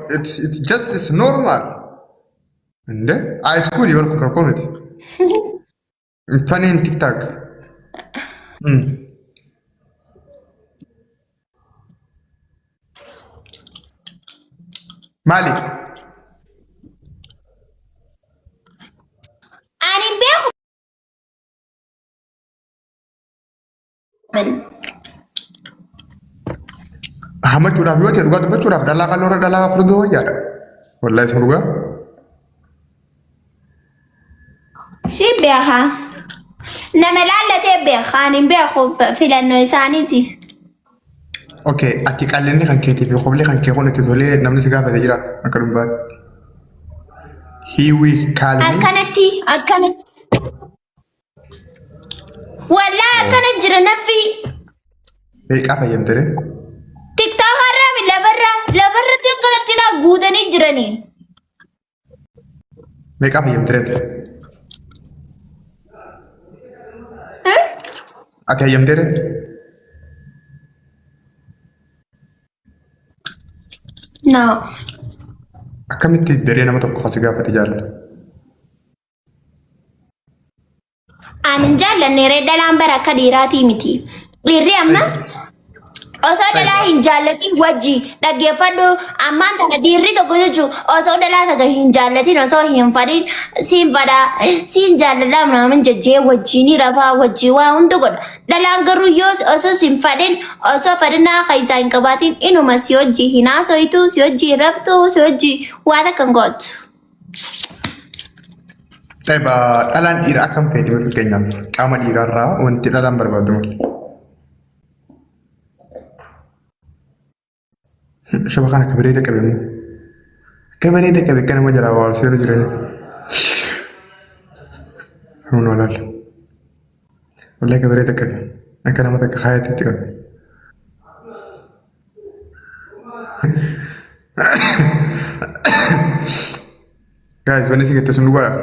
it's just it's normal. And high school you work comedy. Funny in TikTok. Mali. أنا بياخد من Ahmad curah biwat ya rugat betul curah dalam kalau orang dalam afrodo aja. Wallahi semua rugat. شي بياخا نما لا تبياخا أنا بياخد في لأنه إنسانيتي Oke, ati kalian ni kan kiti, kau beli kan kau nanti zole, namanya segala pada jira, akan buat. He will call me. أكنت ولا أكنت جرنا في Baik apa yang tere? تيك توك هرامي لبرا تنقلت تنا جودني جرني Baik apa yang tere? Ati yang tere? No Akan mesti dari nama tu kau segala pada jalan. أنا جالة نريد دلام بركة ديراتي متي للريامنا أصلا لا هنجالتي وجي لقي فدو أمان تنا ديري تقولجو أصلا لا تقول هنجالتي نصو هنفرين سين فدا سين جالة لا من ججي وجيني رفا وجي وان تقول دلام قرو يوز أصلا سين فرين أصلا فرنا خيزان كباتين إنو ما سيوجي هنا سويتو سيوجي رفتو سيوجي وادا كنغوت Tapi dalam ira akan kayak itu kayaknya. Kamu ira ra, untuk dalam berbadu. Siapa kan kabarnya kabemu? Kabarnya kabeh kan mau jalan awal sih nujurnya. Nolal. Oleh kabarnya kabeh. Akan nama tak khayat itu kabeh. Guys, mana sih kita sungguh lah.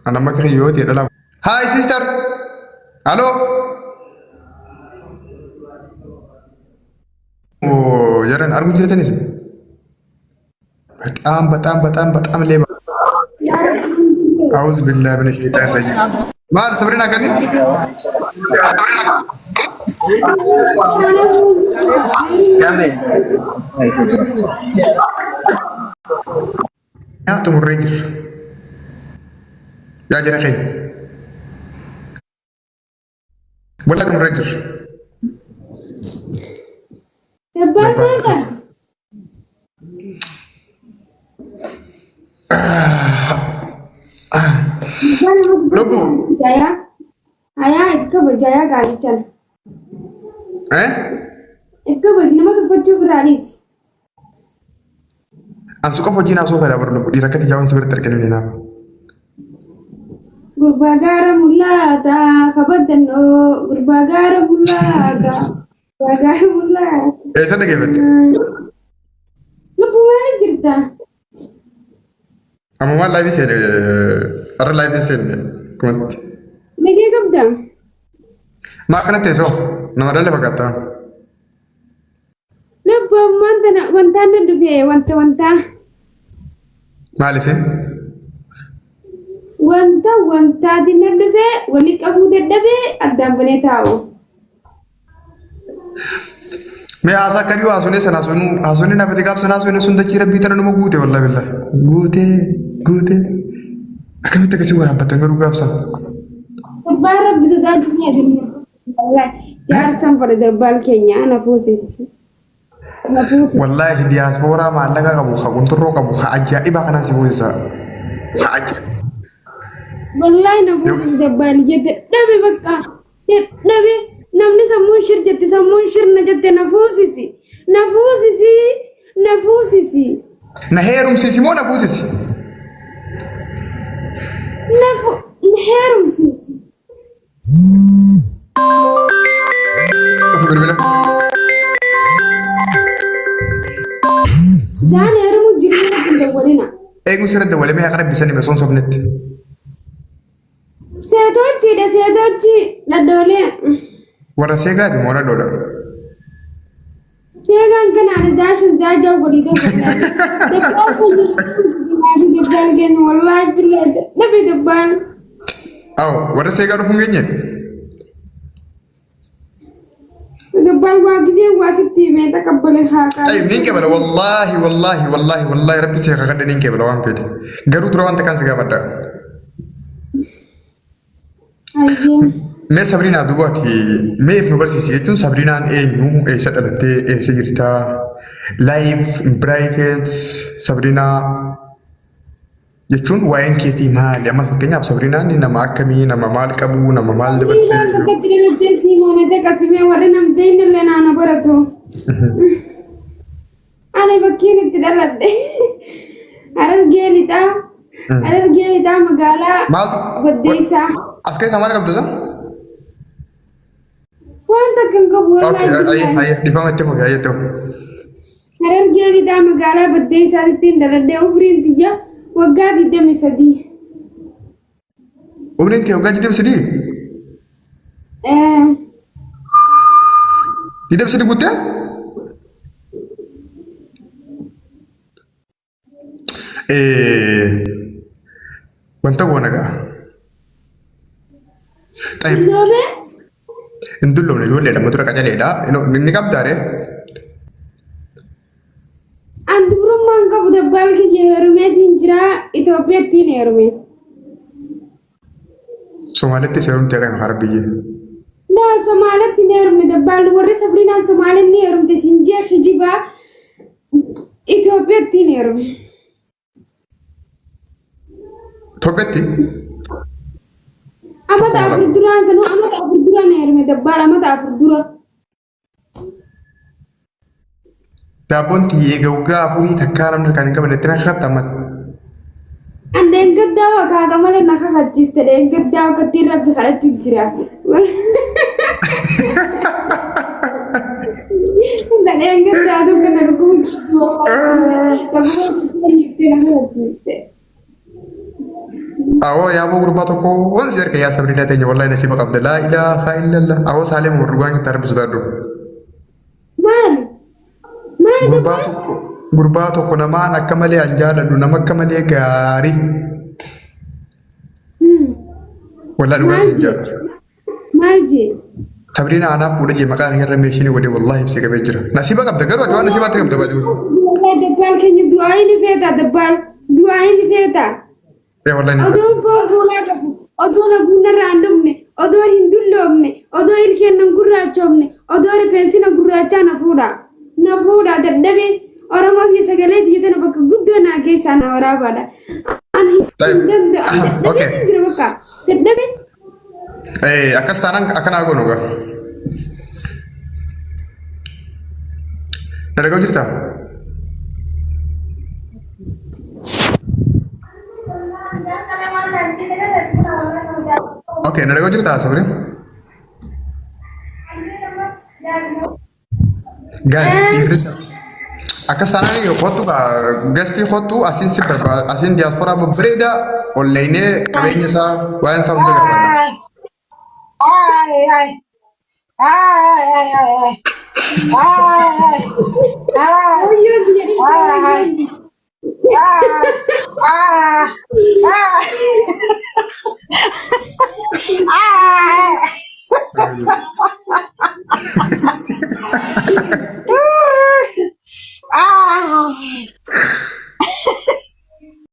Anak mak kaya ti dalam. Hi sister. Halo. Oh, jaran argu cerita ni. Batam leba. Auzu billahi minasyaitanir rajim. Mal Sabrina kan ni? Ya, tu murrejir. يا جرحين ولا كم رجل لبو saya ikka bajaya galichan ikka bajina ma kafachu branis an suka fojina so kada barlo di rakati jawan sabar terkene na Gurbagara mulata kabadano gurbagara mulata gurbagara mulata sana gebet lupu mana cerita amma live sen ara live sen kumat lagi kabda ma kana teso no rale bagata lupu mantana wantana duve wanta malisen wanta dinaddabe wali qabu daddabe addaan banee taa'u मैं आशा करियो आसुने सना ना पति का सना सुने सुन दची रबी तरन में गूते वल्ला बिल्ला गूते अकम तक किसी वरा बतंग रुगा सन baara bisa dunia dunia wallahi yaar san pada dabbal kenya nafusis wallahi diaspora ma laga kabu khabun turo kabu ajaib kana si buisa ajaib wallahi nafusis dabbal jette dabe bakka dabe namni sammun shir jette sammun shir na jette nafusisi naherum sisi mo nafusisi naherum sisi berbeda dan harum jirina tinda walina ngusira da wala me akara bisani me son sobnet setochi la dole wara sega di mona doda Seegaan kanaan zaajaa walii dabalaa. Dabbaan kun dabbaan keenya wallaahi billee dhabe dabbaan. Aw, warra seegaa dhufuun geenye. Dabbaan waa gisee waa sitti himee taqabbale haakaa. Ay, niin kebala wallahi rabbi seegaa kadha niin kebala waan feete. Garuu dura wanta kan si gaafadha. Ayyee. Mee Sabriinaa duubaati mee if nu barsiisi jechuun Sabriinaan eenyu eessa dhalattee eessa jirtaa live in private Sabriinaa jechuun waa'een keetii maali amma fakkeenyaaf Sabriinaan nama akkamii nama maal qabu nama maal dabarsee Miilaan bakkatti dhalatee Simoonee Qasimee warri nam beeynillee naana baratu. Ani bakkiin itti dhaladhe. Harargee lixaa magaalaa maaltu Baddeessaa. as keessa maal qabdu isa? Wanta kan qabu Okay, ayya dhifama itti fufi ayya itti fufi. Harargee lixaa magaalaa Baddeessaatti dhaladhee umriin tiyya waggaa 23. Umriin kee waggaa 23? 23 guuttee? Wanta goona gaa. Tayyib. Loobee Hin dulloomne ijoolleedha matura qacaleedha. Ni qabdaare. an dubrummaan qabu dabbaan kiyya heerumeetiin jira Itoophiyaattiin heerume. Somaalitti seerumtee kan hara biyyee. Naa Somaalitti ni heerumne dabbaan warri Sabriinaan Somaaleen ni heerumte Sinjee Hijibaa Itoophiyaattiin heerume. Itoophiyaatti? Amata afur duraan sanuu amata afur duraan heerume dabbaan amata afur dura. Daabboon eega waggaa afurii takkaa namni kan hin qabanne itti na kakkatta amma. An deengaddaa kaaga malee na kakachiiste deengaddaa akkattiin rabbi kadhachuuf jira. Deengaddaa tokko na dhuguu gidduu Awoo yaaboo gurbaa tokko wanti erga yaa Sabriinaa teenya wallahi nasiiba qabda laa ilaaha illallah awoo saalee mu dhugaan itti arbisu taadhu. Maali? Maali Gurbaa tokko namaan akka malee an jaaladhu nama akka malee gaarii. Wallahi dhugaa isin jaalladhu. Maal jee? Sabriinaa anaaf fuudha jee maqaa irra meeshinii wadee wallahi ibsee qabee jira. Nasiiba qabda garuu ati waan nasiibaatti qabda baatu. Dabbaan keenya du'aa inni feeta dabbaan du'aa inni feeta. Wallahi ni Odoon foonaa qabu, odoo laguun irraa hin dhumne, odoo hin dulloomne, odoo ilkeen nan gurraachoofne, odoo rifeensi na gurraachaa na fuudha. Na fuudha dadhabee Oromoo fi sagalee tiyyatana bakka guddoo naa keessaa na waraabaadha. Ani hin danda'u. Okay. Jira bakka dadhabee. Akkas taanaan akkanaa goonu gaa. Na dhaga'u jirtaa? Okay, na dhaga'u jirtaa Sabri? Guys, dhiirrisa. Akkas taanaan yoo kottu gastii kottu asiin si barbaada asiin diyaasporaa babbareeda onlaayinee qabeenya isaa waa'een isaa hunda gaafata. Oyyoo jedhee.